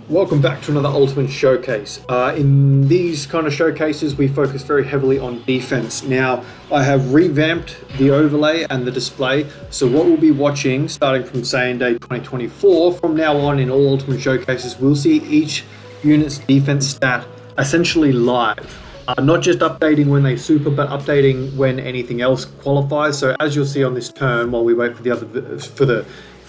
Welcome back to another Ultimate Showcase. In these kind of showcases, we focus very heavily on defense. Now, I have revamped the overlay and the display, so what we'll be watching, starting from Saiyan Day 2024, from now on in all Ultimate Showcases, we'll see each unit's defense stat essentially live. Not just updating when they super, but updating when anything else qualifies. So as you'll see on this turn, while we wait for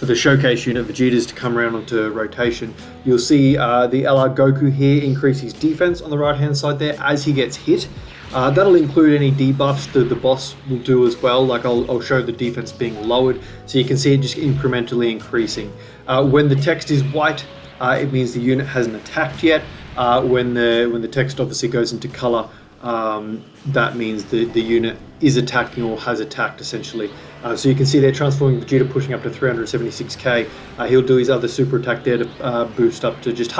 the showcase unit Vegetas to come around onto rotation, you'll see the LR Goku here increase his defense on the right hand side there as he gets hit. That'll include any debuffs that the boss will do as well. Like I'll show the defense being lowered, so you can see it just incrementally increasing. When the text is white, it means the unit hasn't attacked yet. When the text obviously goes into color, that means the unit is attacking or has attacked essentially. So you can see they're transforming Vegeta, pushing up to 376k. He'll do his other super attack there to boost up to just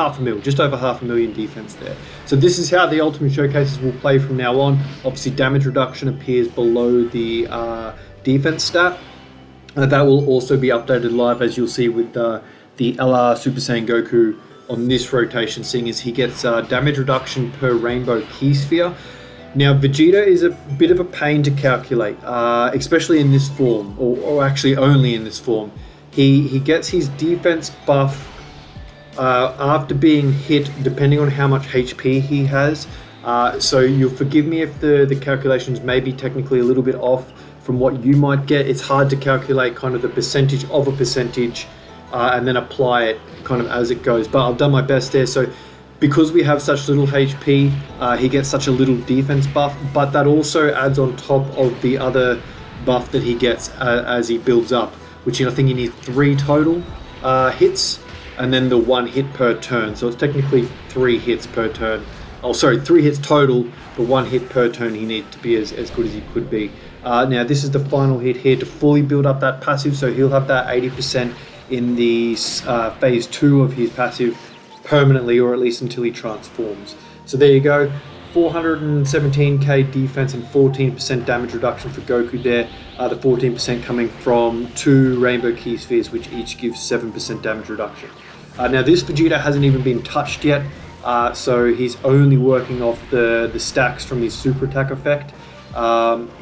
just over 500,000 defense there. So this is how the Ultimate Showcases will play from now on. Obviously damage reduction appears below the defense stat. That will also be updated live, as you'll see with the LR Super Saiyan Goku on this rotation, seeing as he gets damage reduction per rainbow key sphere. Now Vegeta is a bit of a pain to calculate, especially in this form, or actually only in this form. He gets his defense buff after being hit, depending on how much HP he has. So you'll forgive me if the calculations may be technically a little bit off from what you might get. It's hard to calculate kind of the percentage of a percentage and then apply it kind of as it goes, but I've done my best there. So because we have such little HP, he gets such a little defense buff, but that also adds on top of the other buff that he gets as he builds up, which I think you need 3 total hits, and then the 1 hit per turn. So it's technically 3 hits per turn. Oh, sorry, 3 hits total, but 1 hit per turn he needs to be as good as he could be. Now this is the final hit here to fully build up that passive, so he'll have that 80% in the phase 2 of his passive permanently, or at least until he transforms. So there you go, 417k defense and 14% damage reduction for Goku there. The 14% coming from 2 rainbow key spheres, which each gives 7% damage reduction. Now this Vegeta hasn't even been touched yet, so he's only working off the stacks from his super attack effect.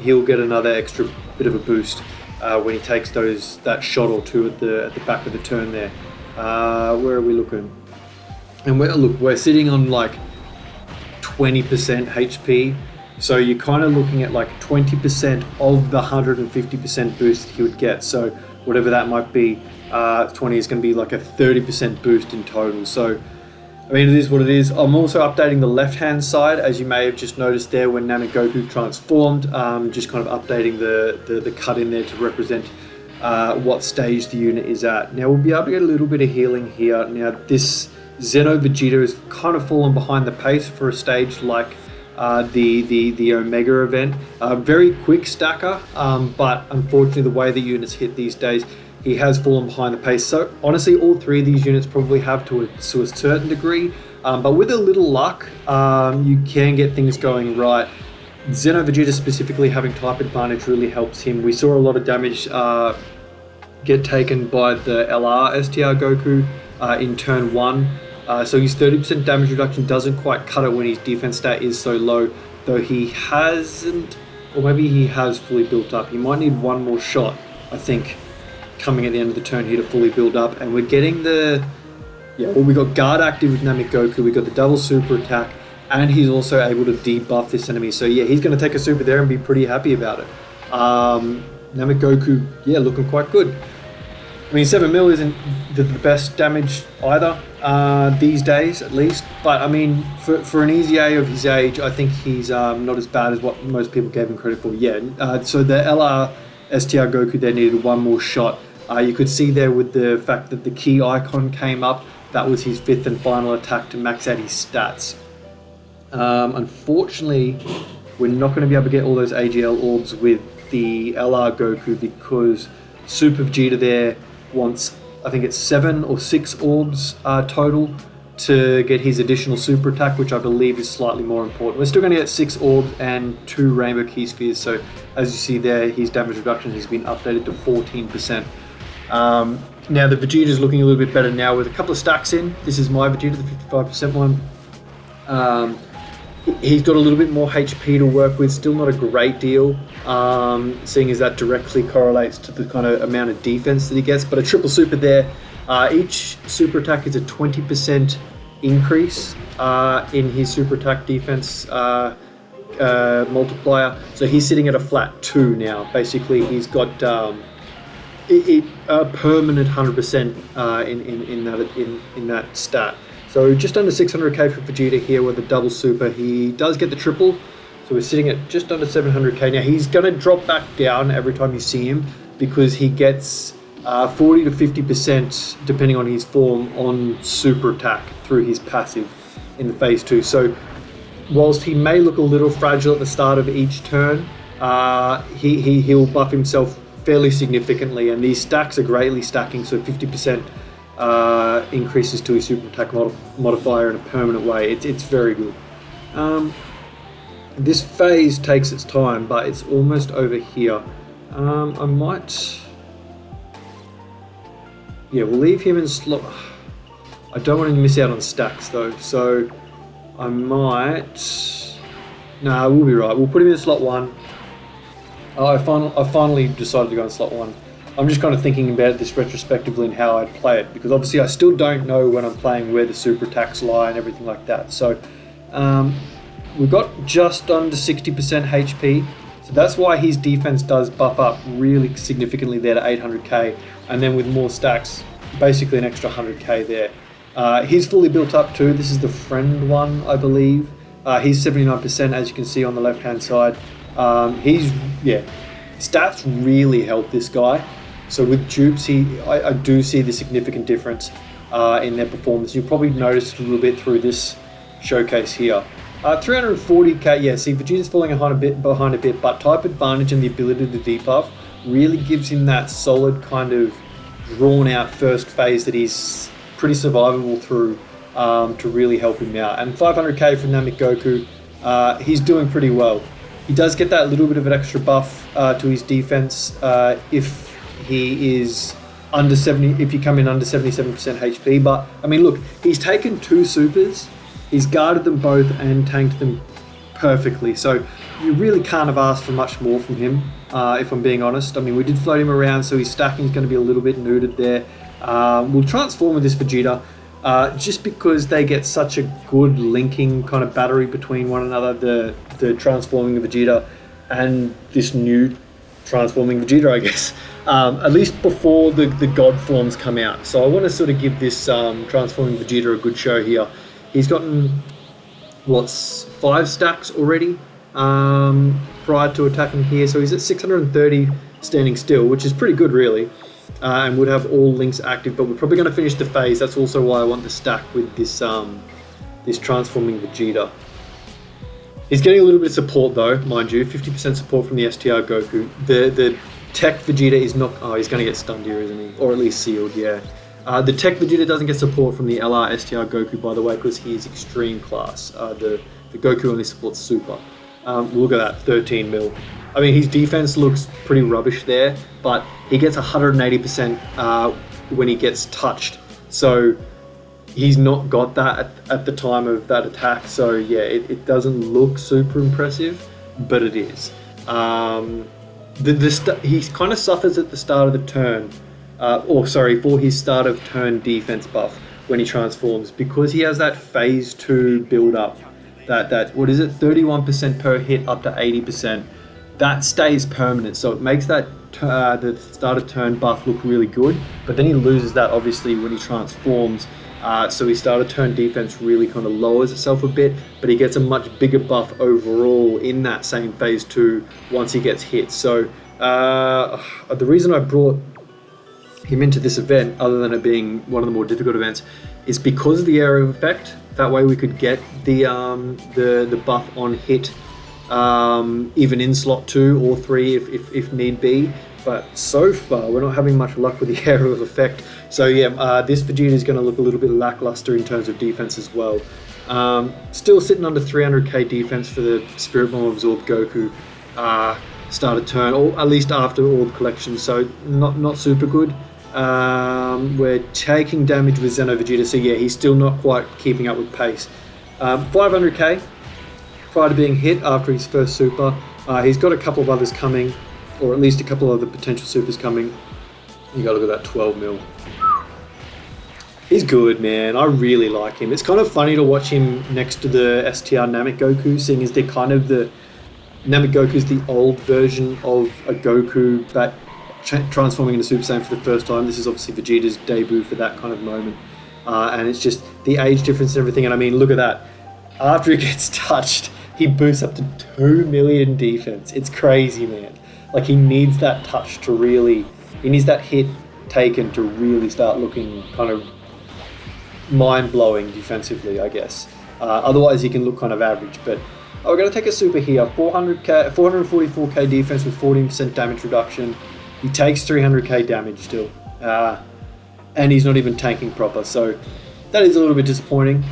He'll get another extra bit of a boost when he takes that shot or 2 at the back of the turn there. Where are we looking? And we're sitting on like 20% HP, so you're kind of looking at like 20% of the 150% boost he would get. So whatever that might be, 20 is going to be like a 30% boost in total. So I mean, it is what it is. I'm also updating the left-hand side, as you may have just noticed there when Goku transformed. Just kind of updating the cut in there to represent what stage the unit is at. Now we'll be able to get a little bit of healing here. Now this Zeno Vegeta has kind of fallen behind the pace for a stage like the Omega event. Very quick stacker, but unfortunately the way the units hit these days, he has fallen behind the pace. So honestly, all 3 of these units probably have to a certain degree, but with a little luck, you can get things going right. Zeno Vegeta specifically having type advantage really helps him. We saw a lot of damage get taken by the LR STR Goku in turn 1. So his 30% damage reduction doesn't quite cut it when his defense stat is so low, though he hasn't, or maybe he has fully built up. He might need 1 more shot, I think, coming at the end of the turn here to fully build up. And we're getting we got guard active with Goku, we got the double super attack, and he's also able to debuff this enemy. So yeah, he's going to take a super there and be pretty happy about it. Goku, yeah, looking quite good. I mean, 7 mil isn't the best damage either these days, at least. But I mean, for an easy A of his age, I think he's not as bad as what most people gave him credit for. Yeah. So the LR STR Goku there needed 1 more shot. You could see there with the fact that the key icon came up, that was his 5th and final attack to max out his stats. Unfortunately, we're not going to be able to get all those AGL orbs with the LR Goku because Super Vegeta there wants, I think it's 7 or 6 orbs total to get his additional super attack, which I believe is slightly more important. We're still going to get 6 orbs and 2 rainbow key spheres, so as you see there, his damage reduction has been updated to 14%. Now the Vegeta's looking a little bit better now with a couple of stacks in. This is my Vegeta, the 55% one. He's got a little bit more HP to work with, still not a great deal, seeing as that directly correlates to the kind of amount of defense that he gets. But a triple super there. Each super attack is a 20% increase in his super attack defense multiplier. So he's sitting at a flat 2 now. Basically, he's got a permanent 100% in that stat. So just under 600k for Vegeta here with the double super. He does get the triple, so we're sitting at just under 700k. Now he's going to drop back down every time you see him because he gets 40 to 50% depending on his form on super attack through his passive in the phase 2. So whilst he may look a little fragile at the start of each turn, he'll buff himself fairly significantly, and these stacks are greatly stacking, so 50% increases to his super attack modifier in a permanent way. It's very good. This phase takes its time, but it's almost over here. I might... Yeah, we'll leave him in slot... I don't want to miss out on stacks though, so I might... Nah, we'll be right. We'll put him in slot 1. I finally decided to go in slot 1. I'm just kind of thinking about this retrospectively and how I'd play it, because obviously I still don't know when I'm playing where the super attacks lie and everything like that. So we've got just under 60% HP, so that's why his defense does buff up really significantly there to 800k, and then with more stacks, basically an extra 100k there. He's fully built up too. This is the friend one, I believe. He's 79%, as you can see on the left hand side. Stats really help this guy. So with dupes, I do see the significant difference in their performance. You'll probably notice it a little bit through this showcase here. 340k, yeah, see Vegeta's falling behind a bit, but type advantage and the ability to debuff really gives him that solid kind of drawn out first phase that he's pretty survivable through to really help him out. And 500k from Namek Goku, he's doing pretty well. He does get that little bit of an extra buff to his defense if he is under 70. If you come in under 77% HP, but I mean, look, he's taken 2 supers, he's guarded them both and tanked them perfectly. So you really can't have asked for much more from him, if I'm being honest. I mean, we did float him around, so his stacking is going to be a little bit neutered there. We'll transform with this Vegeta. Just because they get such a good linking kind of battery between one another, the transforming Vegeta and this new transforming Vegeta, I guess, at least before the God forms come out. So I want to sort of give this transforming Vegeta a good show here. He's gotten, 5 stacks already prior to attacking here, so he's at 630 standing still, which is pretty good really. And would have all links active, but we're probably going to finish the phase. That's also why I want the stack with this this transforming Vegeta. He's getting a little bit of support though, mind you, 50% support from the STR Goku. The TEQ Vegeta is not... Oh, he's going to get stunned here, isn't he? Or at least sealed, yeah. The TEQ Vegeta doesn't get support from the LR STR Goku, by the way, because he is extreme class. The Goku only supports super. Look at that, 13 mil. I mean, his defense looks pretty rubbish there, but he gets 180% when he gets touched. So he's not got that at the time of that attack. So yeah, it doesn't look super impressive, but it is. He kind of suffers at the start of the turn, for his start of turn defense buff when he transforms, because he has that phase 2 build up. That what is it, 31% per hit up to 80%. That stays permanent, so it makes that the start of turn buff look really good, but then he loses that obviously when he transforms, so his start of turn defense really kind of lowers itself a bit, but he gets a much bigger buff overall in that same phase 2 once he gets hit. So the reason I brought him into this event, other than it being one of the more difficult events, is because of the area of effect. That way we could get the buff on hit, even in slot 2 or 3 if need be, but so far we're not having much luck with the area of effect. So yeah, this Vegeta is going to look a little bit lackluster in terms of defense as well. Still sitting under 300k defense for the Spirit Bomb Absorbed Goku start of turn, or at least after all the collections, so not super good. We're taking damage with Xeno Vegeta, so yeah, he's still not quite keeping up with pace. 500k prior to being hit after his first super. He's got a couple of others coming, or at least a couple of other potential supers coming. You gotta look at that 12 mil. He's good, man. I really like him. It's kind of funny to watch him next to the STR Namek Goku, seeing as they're kind of the... Namek Goku's the old version of a Goku that transforming into Super Saiyan for the first time. This is obviously Vegeta's debut for that kind of moment. And it's just the age difference and everything. And I mean, look at that. After he gets touched, he boosts up to 2 million defense. It's crazy, man. Like, he needs that touch to really... He needs that hit taken to really start looking kind of mind-blowing defensively, I guess. Otherwise, he can look kind of average. But we're going to take a super here. 444k defense with 14% damage reduction. He takes 300k damage still. And he's not even tanking proper. So that is a little bit disappointing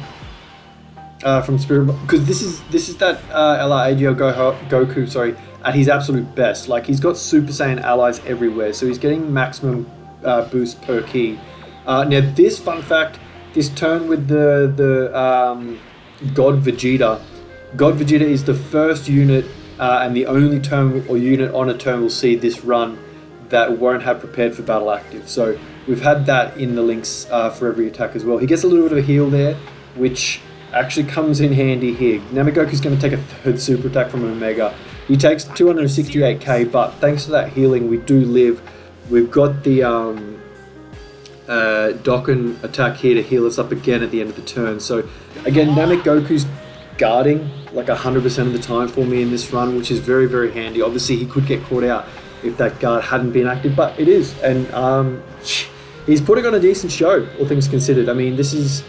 from Spirit. Because this is that LR Goku, sorry, at his absolute best. Like, he's got Super Saiyan allies everywhere. So he's getting maximum boost per key. Now, this fun fact... This turn with the God Vegeta. God Vegeta is the first unit and the only turn or unit on a turn will see this run that won't have prepared for battle active. So we've had that in the links for every attack as well. He gets a little bit of a heal there, which actually comes in handy here. Namek Goku's going to take a third super attack from Omega. He takes 268k, but thanks to that healing, we do live. We've got the... Dokkan attack here to heal us up again at the end of the turn. So again, Namek Goku's guarding like 100% of the time for me in this run, which is very, very handy. Obviously, he could get caught out if that guard hadn't been active, but it is. And he's putting on a decent show, all things considered. I mean, this is...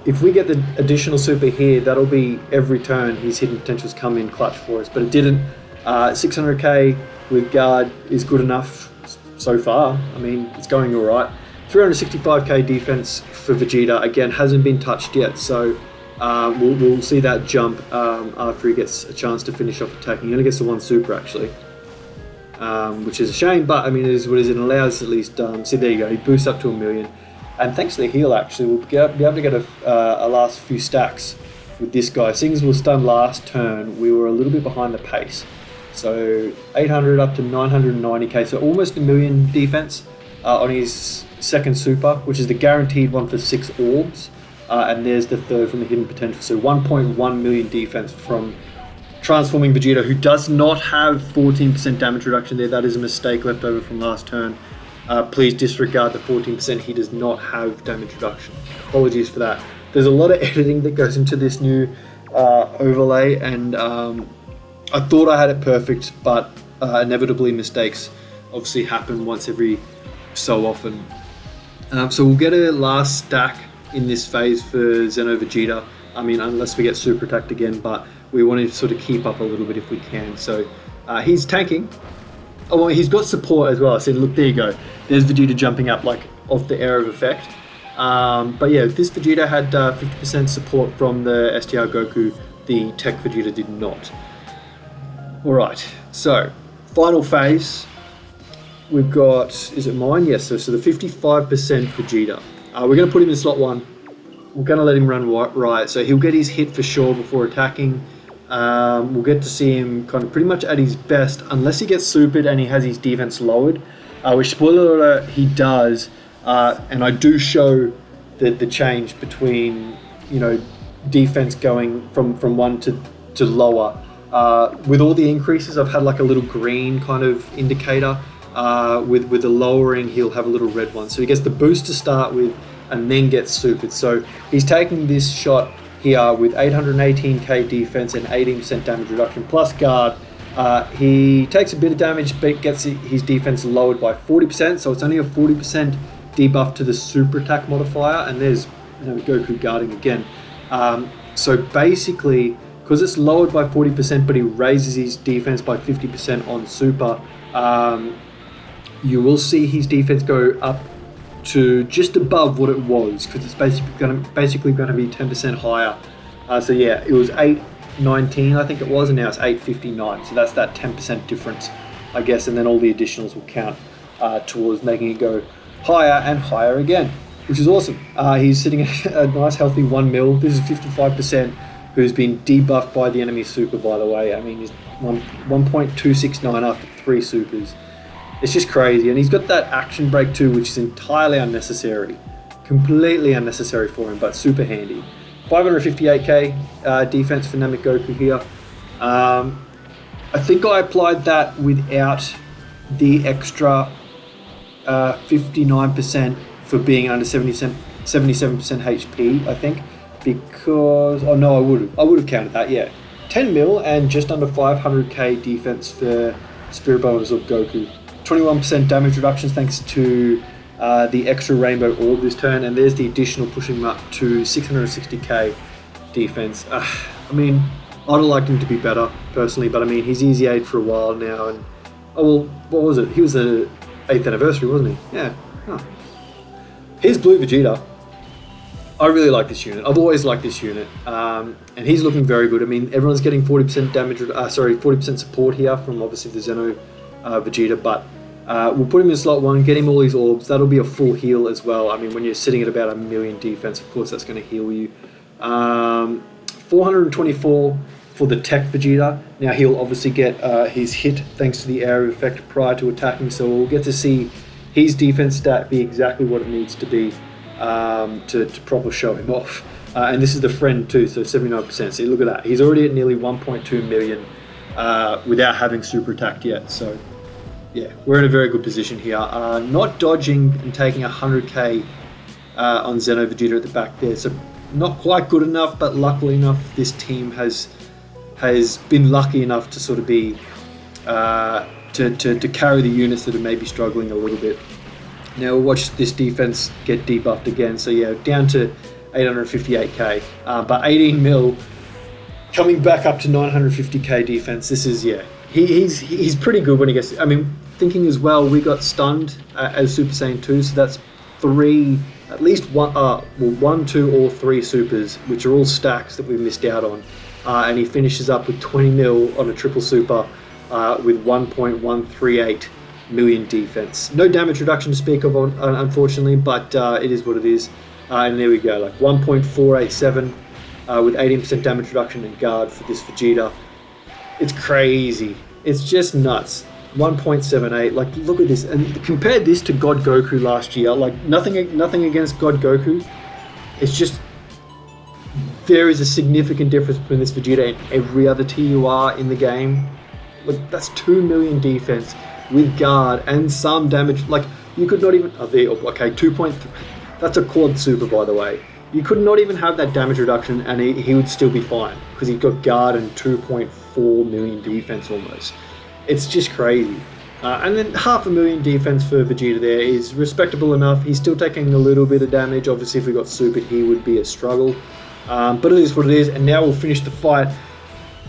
if we get the additional super here, that'll be every turn his hidden potentials come in clutch for us. But it didn't. 600k with guard is good enough so far. I mean, it's going all right. 365k defense for Vegeta, again, hasn't been touched yet, so we'll see that jump after he gets a chance to finish off attacking. He only gets the one super, actually, which is a shame, but I mean, it is what it is. It allows at least, see, there you go, he boosts up to 1 million, and thanks to the heal, actually, we'll be able to get a last few stacks with this guy. Seeing as we were stunned last turn, we were a little bit behind the pace, so 800 up to 990k, so almost 1 million defense on his second super, which is the guaranteed one for 6 orbs, and there's the third from the hidden potential. So 1.1 million defense from transforming Vegeta, who does not have 14% damage reduction there. That is a mistake left over from last turn. Please disregard the 14%. He does not have damage reduction. Apologies for that. There's a lot of editing that goes into this new overlay, and I thought I had it perfect, but inevitably mistakes obviously happen once every so often. So we'll get a last stack in this phase for Xeno Vegeta. I mean, unless we get super attacked again, but we want to sort of keep up a little bit if we can. So he's tanking. Oh, well, he's got support as well. I said, look, there you go. There's Vegeta jumping up like off the air of effect. But yeah, this Vegeta had 50% support from the STR Goku. The TEQ Vegeta did not. All right, so final phase. We've got, is it mine? Yes, so the 55% Vegeta. We're going to put him in slot 1. We're going to let him run right. So he'll get his hit for sure before attacking. We'll get to see him kind of pretty much at his best, unless he gets supered and he has his defense lowered. Which, spoiler alert, he does. And I do show the change between, you know, defense going from 1 to lower. With all the increases, I've had like a little green kind of indicator. With the lowering, he'll have a little red one. So he gets the boost to start with and then gets supered. So he's taking this shot here with 818k defense and 18% damage reduction plus guard. He takes a bit of damage but gets his defense lowered by 40%. So it's only a 40% debuff to the super attack modifier. And there's, you know, Goku guarding again. So basically, because it's lowered by 40%, but he raises his defense by 50% on super, you will see his defense go up to just above what it was, because it's basically going to be 10% higher. So yeah, it was 819, I think it was, and now it's 859. So that's that 10% difference, I guess, and then all the additionals will count towards making it go higher and higher again, which is awesome. He's sitting at a nice healthy 1 mil. This is 55%, who's been debuffed by the enemy super, by the way. I mean, he's 1.269 after 3 supers. It's just crazy. And he's got that action break too, which is entirely unnecessary. Completely unnecessary for him, but super handy. 558k defense for Namekoku here. I think I applied that without the extra 59% for being under 77% HP, I think, because, oh no, I would have counted that, yeah. 10 mil and just under 500k defense for Spirit Bomb Absorb Goku. 21% damage reductions thanks to the extra rainbow orb this turn, and there's the additional pushing him up to 660k defense. I mean, I'd have liked him to be better personally, but I mean, he's easy 8 for a while now, and oh well, what was it? He was the 8th anniversary, wasn't he? Yeah. Huh. Here's Blue Vegeta. I really like this unit. I've always liked this unit, and he's looking very good. I mean, everyone's getting 40% damage, 40% support here from obviously the Zeno Vegeta, but we'll put him in slot 1, get him all these orbs. That'll be a full heal as well. I mean, when you're sitting at about 1 million defense, of course, that's going to heal you. 424 for the TEQ Vegeta. Now he'll obviously get his hit thanks to the area effect prior to attacking, so we'll get to see his defense stat be exactly what it needs to be to proper show him off. And this is the friend too, so 79%. So look at that. He's already at nearly 1.2 million without having super attacked yet. So yeah, we're in a very good position here. Not dodging and taking 100k on Zeno Vegeta at the back there. So not quite good enough, but luckily enough, this team has been lucky enough to sort of be to carry the units that are maybe struggling a little bit. Now we'll watch this defense get debuffed again. So yeah, down to 858k, but 18 mil coming back up to 950k defense. This is, yeah, he's pretty good when he gets. I mean, thinking as well, we got stunned as Super Saiyan 2, so that's 3, at least one, 1, 2, or 3 supers, which are all stacks that we missed out on. And he finishes up with 20 mil on a triple super with 1.138 million defense. No damage reduction to speak of, unfortunately, but it is what it is. And there we go, like 1.487 with 18% damage reduction and guard for this Vegeta. It's crazy. It's just nuts. 1.78. Like, look at this, and compare this to God Goku last year. Like, nothing against God Goku. It's just there is a significant difference between this Vegeta and every other TUR in the game. Like, that's 2 million defense with guard and some damage. Like, you could not even. Oh, there. Okay, 2.3. That's a quad super, by the way. You could not even have that damage reduction, and he would still be fine because he's got guard and 2.4 million defense almost. It's just crazy. And then 500,000 defense for Vegeta there is respectable enough. He's still taking a little bit of damage. Obviously, if we got super, he would be a struggle. But it is what it is. And now we'll finish the fight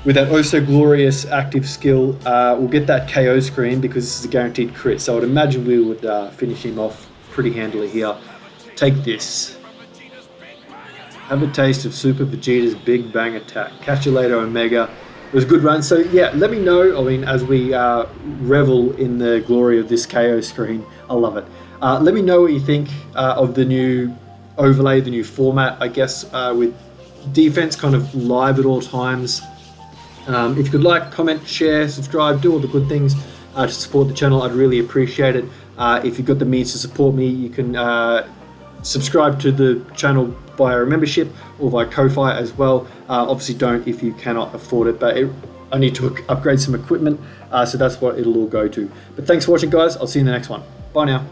with that oh so glorious active skill. We'll get that KO screen because this is a guaranteed crit. So I'd imagine we would finish him off pretty handily here. Take this. Have a taste of Super Vegeta's Big Bang Attack. Catch you later, Omega. It was a good run. So yeah, let me know. I mean, as we revel in the glory of this KO screen, I love it. Let me know what you think of the new overlay, the new format, I guess, with defense kind of live at all times. If you could like, comment, share, subscribe, do all the good things to support the channel, I'd really appreciate it. If you've got the means to support me, you can subscribe to the channel via a membership or via Ko-Fi as well. Obviously don't if you cannot afford it, but I need to upgrade some equipment, so that's what it'll all go to. But thanks for watching, guys. I'll see you in the next one. Bye now.